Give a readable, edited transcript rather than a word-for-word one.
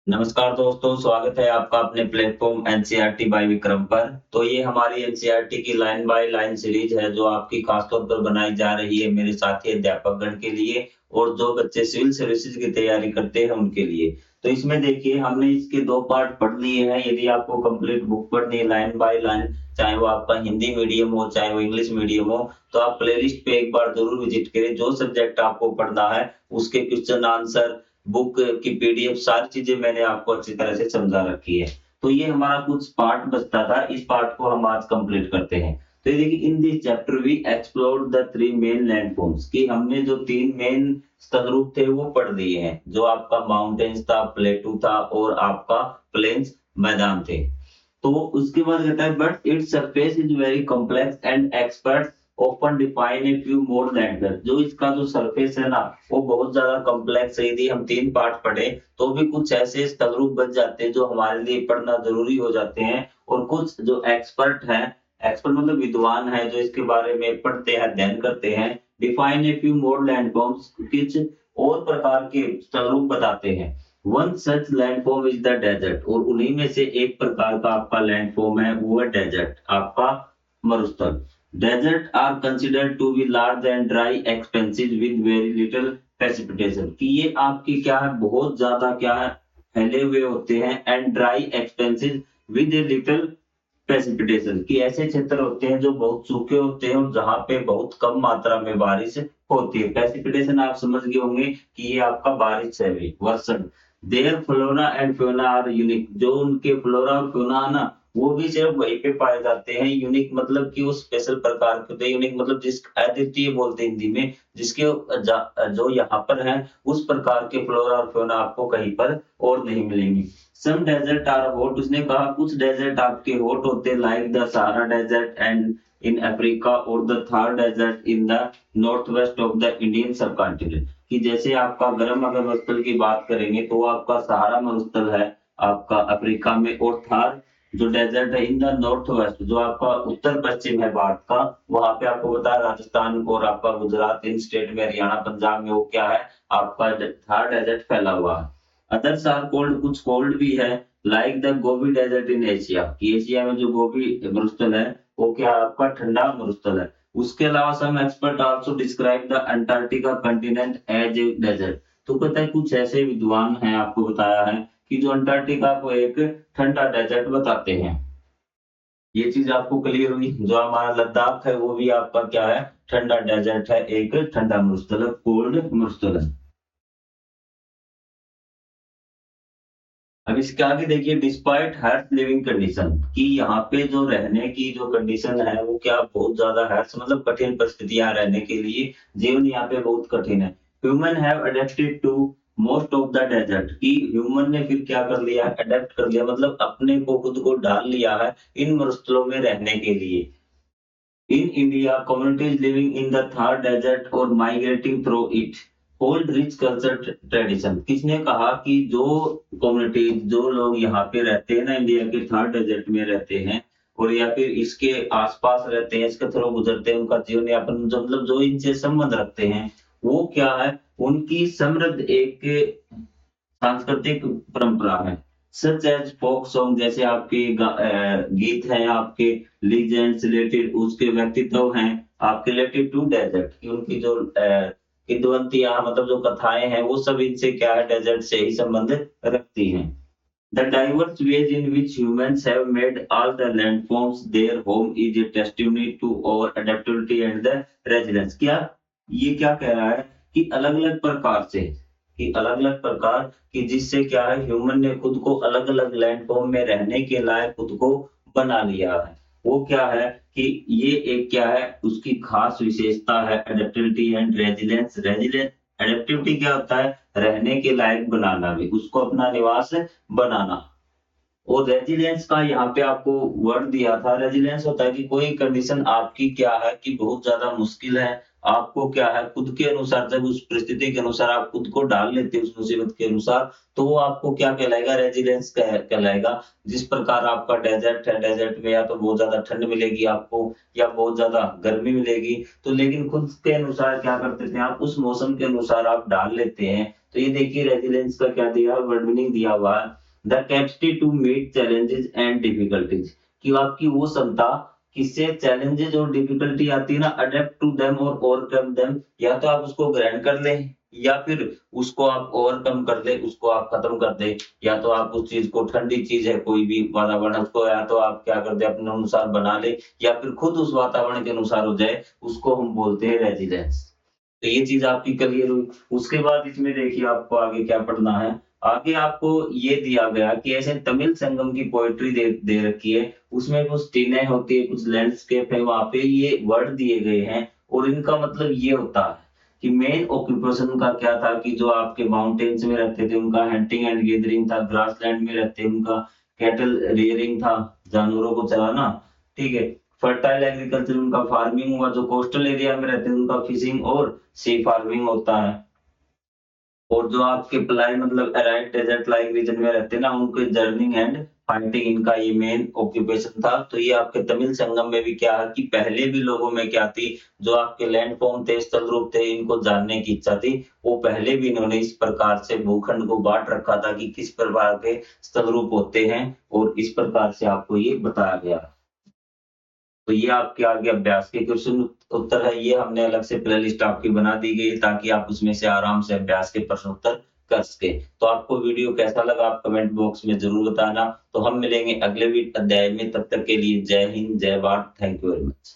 नमस्कार दोस्तों, स्वागत है आपका अपने प्लेटफॉर्म एनसीईआरटी बाय विक्रम पर। तो ये हमारी एनसीईआरटी की लाइन बाय लाइन सीरीज है जो आपकी खासतौर पर बनाई जा रही है मेरे साथी अध्यापकगण के लिए और जो बच्चे सिविल सर्विसेज की तैयारी करते हैं उनके लिए। तो इसमें देखिए हमने इसके 2 पार्ट पढ़ लिए हैं। यदि आपको कंप्लीट बुक पढ़नी है लाइन बाय लाइन, चाहे वो आपका हिंदी मीडियम हो, चाहे वो इंग्लिश मीडियम हो, तो आप प्लेलिस्ट पे एक बार ज़रूर विजिट करें। जो सब्जेक्ट आपको पढ़ना है उसके क्वेश्चन आंसर बुक की पीडीएफ सारी चीजें मैंने आपको अच्छी तरह से समझा रखी है। तो ये हमारा कुछ पार्ट बचता था, इस पार्ट को हम आज कंप्लीट करते हैं। तो ये देखिए in this chapter we explored the 3 main landforms कि हमने जो 3 मेन स्थलरूप थे वो पढ़ लिए हैं। जो आपका माउंटेन्स था, प्लेटू था और आपका प्लेन्स मैदान थे। तो उसके बाद कहता है but its surface is very complex and experts often define a few more lander. जो इसका जो सरफेस है ना वो बहुत ज्यादा कॉम्प्लेक्स है। यदि हम 3 पार्ट पढ़े तो भी कुछ ऐसे स्थलरूप बच जाते हैं जो हमारे लिए पढ़ना जरूरी हो जाते हैं। और कुछ जो एक्सपर्ट हैं, एक्सपर्ट मतलब विद्वान है जो इसके बारे में पढ़ते हैं, अध्ययन करते हैं, define a few more landforms, कुछ और प्रकार के स्थलरूप बताते हैं। One such landform is the desert, और उन्हीं में से एक प्रकार का आपका लैंडफॉर्म है वो है डेजर्ट, आपका मरुस्थल। Desert are considered to be large and dry expensive with very little precipitation, कि ये आपकी क्या है बहुत ज्यादा क्या है फैले हुए होते हैं, and dry expensive with a little precipitation, कि ऐसे क्षेत्र होते हैं जो बहुत सूखे होते हैं और जहां पे बहुत कम मात्रा में बारिश होती है। प्रेसिपिटेशन आप समझ गए होंगे कि ये आपका बारिश है, वर्षण। There flora and fauna are unique, जो उनके फ्लोरा और फ्योना है ना वो भी सिर्फ वहीं पे पाए जाते हैं। यूनिक मतलब कि वो स्पेशल प्रकार के होते हैं। यूनिक मतलब जिस अद्वितीय बोलते हैं हिंदी में, जिसके जो यहाँ पर है उस प्रकार के फ्लोरा और फ्योना आपको कहीं पर और नहीं मिलेंगी। सम डेजर्ट आर हॉट, उसने कहा कुछ डेजर्ट आपके हॉट होते हैं like the Sahara desert and in Africa और the Thar desert in the north west of the Indian subcontinent, कि जैसे आपका गर्म अगर मरुस्थल की बात करेंगे तो आपका सहारा मरुस्थल है आपका अफ्रीका में, और थार जो डेजर्ट है इन द नॉर्थ वेस्ट जो आपका उत्तर पश्चिम है भारत का, वहां पे आपको बताया राजस्थान और आपका गुजरात इन स्टेट में, हरियाणा पंजाब में वो क्या है आपका थार डेजर्ट फैला हुआ है। अदर्स आर कोल्ड, कुछ कोल्ड भी है like the Gobi desert in Asia, कि एशिया में जो गोबी मरुस्थल है वो क्या है आपका ठंडा मरुस्थल है। उसके अलावा some expert also describe the Antarctica continent as a desert, तो कहता है कुछ ऐसे विद्वान हैं आपको बताया है कि जो अंटार्कटिका को एक ठंडा डेजर्ट बताते हैं। ये चीज आपको क्लियर हुई। जो हमारा लद्दाख है वो भी आपका क्या है ठंडा डेजर्ट है, एक ठंडा मरुस्थल है, कोल्ड मरुस्थल है। अब इसके आगे देखिए डिस्पाइट हार्श लिविंग कंडीशन, कि यहाँ पे जो रहने की जो कंडीशन है वो क्या बहुत ज्यादा हार्श मतलब कठिन परिस्थितियां रहने के लिए, जीवन यहाँ पे बहुत कठिन है। Human have adapted to most of the desert, कि ह्यूमन ने फिर क्या कर लिया अडेप्ट कर लिया मतलब अपने को खुद को डाल लिया है इन मरुस्थलों में रहने के लिए। In India, communities living in the Thar Desert or migrating through it hold rich culture tradition। किसने कहा कि जो कम्युनिटीज जो लोग यहाँ पे रहते हैं ना इंडिया के थार डेजर्ट में रहते हैं और या फिर इसके आसपास रहते हैं, इसके थ्रू गुजरते हैं, उनका जीवन यापन जो मतलब जो इनसे संबंध रखते हैं वो क्या है उनकी समृद्ध एक सांस्कृतिक परंपरा है। सच एज फोक सॉन्ग, जैसे आपके गीत हैं आपके लीजेंड्स रिलेटेड उसके व्यक्तित्व हैं आपके रिलेटेड टू डेजर्ट, की उनकी जो किंवदंतियां मतलब जो कथाएं हैं वो सब इनसे क्या है डेजर्ट से ही संबंध रखती हैं। The diverse ways in which humans have made all the landforms their home is a testimony to our adaptability and the resilience। क्या ये क्या कह रहा है कि अलग-अलग प्रकार से, कि अलग-अलग प्रकार कि जिससे क्या है ह्यूमन ने खुद को अलग-अलग लैंडफॉर्म में रहने के लायक खुद को बना लिया है। वो क्या है कि ये एक क्या है उसकी खास विशेषता है एडेप्टिबिलिटी एंड रेजिलियंस। रेजिलियंस एडेप्टिविटी क्या होता है रहने के लायक बनाना, भी उसको अपना निवास बनाना। और रेजिलियंस का यहाँ पे आपको वर्ड दिया था, रेजिलियंस होता है कि कोई कंडीशन आपकी क्या है कि बहुत ज्यादा मुश्किल है आपको क्या है खुद के अनुसार, जब उस परिस्थिति के अनुसार आप खुद को डाल लेते हो उस मुसीबत के अनुसार, तो वो आपको क्या कहलाएगा, रेजिलियंस कहलाएगा। जिस प्रकार आपका डेजर्ट है, डेजर्ट में या तो बहुत ज्यादा ठंड मिलेगी आपको या बहुत ज्यादा गर्मी मिलेगी, तो लेकिन खुद के अनुसार क्या करते थे आप, उस मौसम के अनुसार आप डाल लेते हैं। तो ये देखिए रेजिलियंस का क्या दिया, वर्ड मीनिंग दिया हुआ है, the capacity to meet challenges and difficulties, कि आपकी वो क्षमता किससे चैलेंजेस और डिफिकल्टी आती है ना, अडेप्ट टू देम और ओवरकम देम, या तो आप उसको ग्रहण कर लें या फिर उसको आप ओवरकम कर ले, उसको आप खत्म कर दे, या तो आप उस चीज को, ठंडी चीज है कोई भी वातावरण, उसको या तो आप क्या कर दे अपने अनुसार बना ले, या फिर खुद उस वातावरण के अनुसार हो जाए, उसको हम बोलते हैं रेजिलेंस। तो ये चीज आपकी क्लियर हुई। उसके बाद इसमें देखिए आपको आगे क्या पढ़ना है। आगे आपको ये दिया गया कि ऐसे तमिल संगम की पोएट्री दे रखी है, उसमें कुछ टीनें होती है, कुछ लैंडस्केप है, वहां पे ये वर्ड दिए गए हैं और इनका मतलब ये होता है कि मेन ऑक्यूपेशन उनका क्या था, कि जो आपके माउंटेन्स में रहते थे उनका हंटिंग एंड गैदरिंग था, ग्रासलैंड में रहते उनका कैटल रियरिंग था, जानवरों को चराना, ठीक है। फर्टाइल एग्रीकल्चर उनका फार्मिंग हुआ, जो कोस्टल एरिया में रहते हैं उनका फिशिंग और सी फार्मिंग होता है। और जो आपके प्लाई मतलब अराइड डेजर्ट लाइक रीजन में रहते हैं ना, उनके जर्निंग एंड फाइटिंग, इनका ये मेन ऑक्यूपेशन था। तो ये आपके तमिल संगम में भी क्या है कि पहले भी लोगों में क्या थी, जो आपके लैंड फॉर्म थे, स्थल रूप थे, इनको जानने की इच्छा थी। वो पहले भी इन्होंने इस प्रकार से भूखंड को बांट रखा था कि किस प्रकार के स्थल रूप होते हैं, और इस प्रकार से आपको ये बताया गया। तो ये आपके आगे अभ्यास के क्वेश्चन उत्तर है, ये हमने अलग से प्लेलिस्ट आपकी बना दी गई है ताकि आप उसमें से आराम से अभ्यास के प्रश्न उत्तर कर सके। तो आपको वीडियो कैसा लगा आप कमेंट बॉक्स में जरूर बताना। तो हम मिलेंगे अगले अध्याय में, तब तक के लिए जय हिंद, जय Bharat, thank you very much.